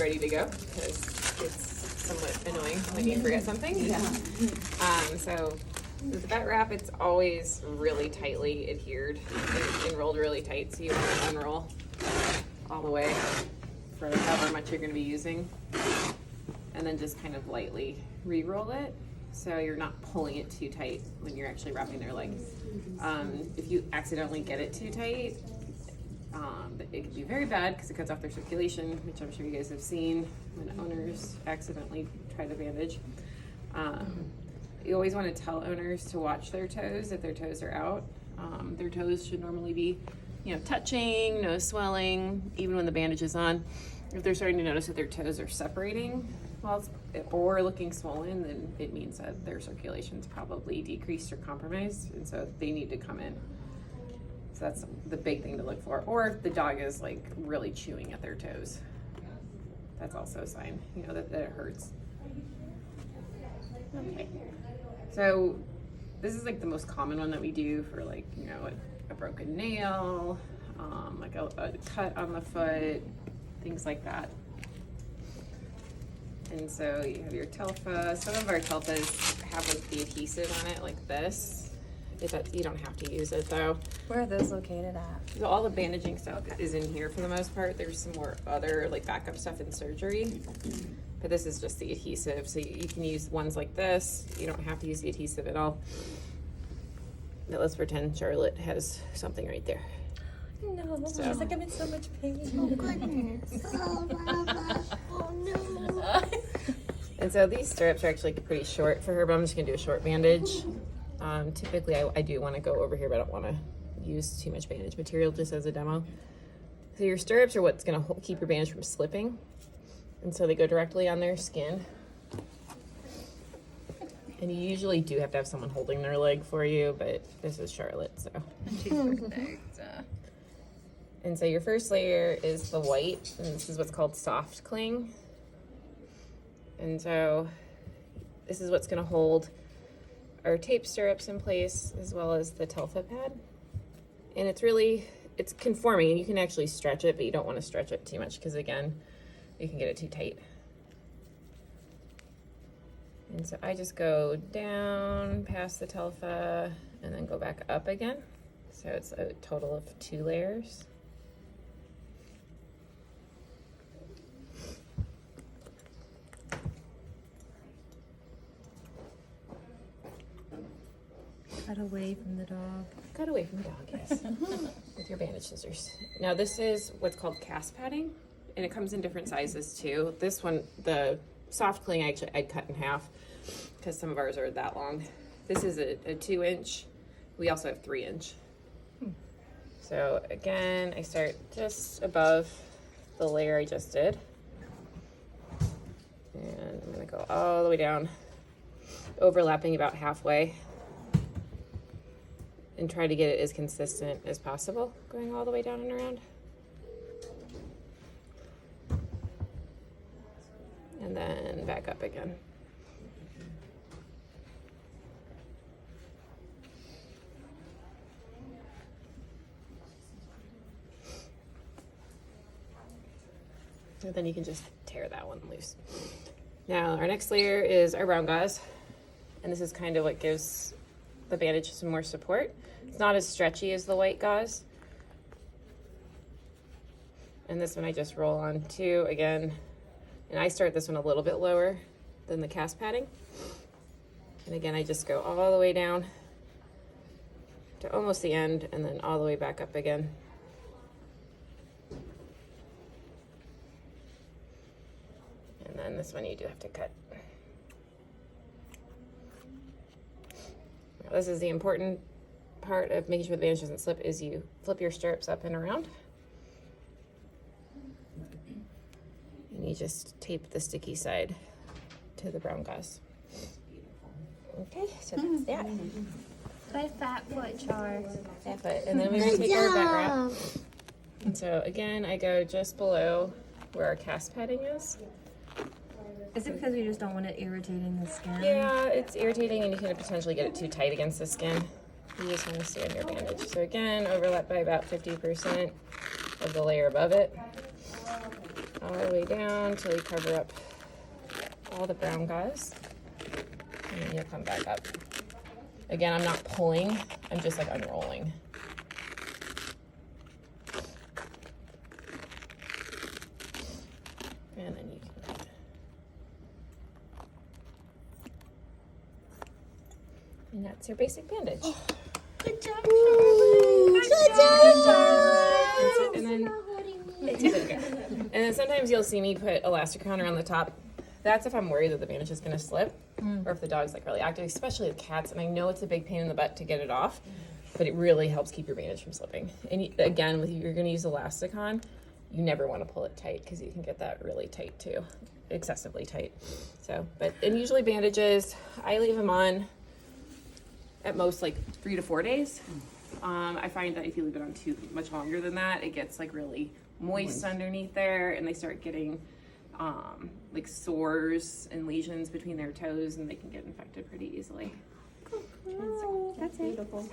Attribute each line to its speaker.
Speaker 1: ready to go because it's somewhat annoying when you forget something.
Speaker 2: Yeah.
Speaker 1: So with the vet wrap, it's always really tightly adhered and rolled really tight, so you want to unroll all the way for however much you're going to be using, and then just kind of lightly re-roll it so you're not pulling it too tight when you're actually wrapping their leg. If you accidentally get it too tight, it can be very bad because it cuts off their circulation, which I'm sure you guys have seen when owners accidentally try to bandage. You always want to tell owners to watch their toes if their toes are out. Their toes should normally be, touching, no swelling, even when the bandage is on. If they're starting to notice that their toes are separating or looking swollen, then it means that their circulation's probably decreased or compromised, and so they need to come in. So that's the big thing to look for. Or if the dog is like really chewing at their toes, that's also a sign, that it hurts. Okay. So this is like the most common one that we do for like, a broken nail, like a cut on the foot, things like that. And so you have your telfa. Some of our telfas have like the adhesive on it like this. You don't have to use it though.
Speaker 2: Where are those located at?
Speaker 1: So all the bandaging stuff is in here for the most part. There's some more other like backup stuff in surgery, but this is just the adhesive. So you can use ones like this. You don't have to use the adhesive at all. But let's pretend Charlotte has something right there.
Speaker 2: No,
Speaker 1: So.
Speaker 2: she's like, I'm in so much pain.
Speaker 3: Oh goodness. Oh, Mama. Oh no.
Speaker 1: And so these stirrups are actually pretty short for her, but I'm just gonna do a short bandage. Typically I do want to go over here, but I don't want to use too much bandage material just as a demo. So your stirrups are what's going to keep your bandage from slipping. And so they go directly on their skin. And you usually do have to have someone holding their leg for you, but this is Charlotte, so.
Speaker 2: And she's perfect.
Speaker 1: And so your first layer is the white, and this is what's called soft cling. And so this is what's going to hold our tape stirrups in place, as well as the telfa pad. And it's conforming, and you can actually stretch it, but you don't want to stretch it too much because again, you can get it too tight. And so I just go down past the telfa and then go back up again. So it's a total of 2 layers.
Speaker 2: Cut away from the dog.
Speaker 1: Cut away from the dog, yes. With your bandage scissors. Now this is what's called cast padding, and it comes in different sizes too. This one, the soft cling, I'd cut in half because some of ours are that long. This is a 2-inch. We also have 3-inch. So again, I start just above the layer I just did. And I'm gonna go all the way down, overlapping about halfway. And try to get it as consistent as possible, going all the way down and around. And then back up again. And then you can just tear that one loose. Now our next layer is our brown gauze. And this is kind of what gives the bandage some more support. It's not as stretchy as the white gauze. And this one I just roll on too, again. And I start this one a little bit lower than the cast padding. And again, I just go all the way down to almost the end and then all the way back up again. And then this one you do have to cut. Now, this is the important part of making sure the bandage doesn't slip, is you flip your stirrups up and around. And you just tape the sticky side to the brown gauze. Okay, so that's that.
Speaker 2: Good fat foot, Char.
Speaker 1: Fat foot. And then we're gonna take our vet wrap. And so again, I go just below where our cast padding is.
Speaker 2: Is it because we just don't want it irritating the skin?
Speaker 1: Yeah, it's irritating and you can potentially get it too tight against the skin. You just want to stay on your bandage. So again, overlap by about 50% of the layer above it. all the way down till you cover up all the brown gauze. And then you'll come back up. Again, I'm not pulling, I'm just like unrolling. And then you can, and that's your basic bandage.
Speaker 2: Good job,
Speaker 3: Good job.
Speaker 1: And then it's okay. And then sometimes you'll see me put elastic around the top. That's if I'm worried that the bandage is going to slip, or if the dog's like really active, especially with cats. And I know it's a big pain in the butt to get it off, but it really helps keep your bandage from slipping. And again, with you're going to use elastic on, you never want to pull it tight because you can get that really tight too, excessively tight. So, and usually bandages, I leave them on at most like 3 to 4 days. I find that if you leave it on too much longer than that, it gets like really moist underneath there, and they start getting like sores and lesions between their toes, and they can get infected pretty easily.
Speaker 2: That's beautiful.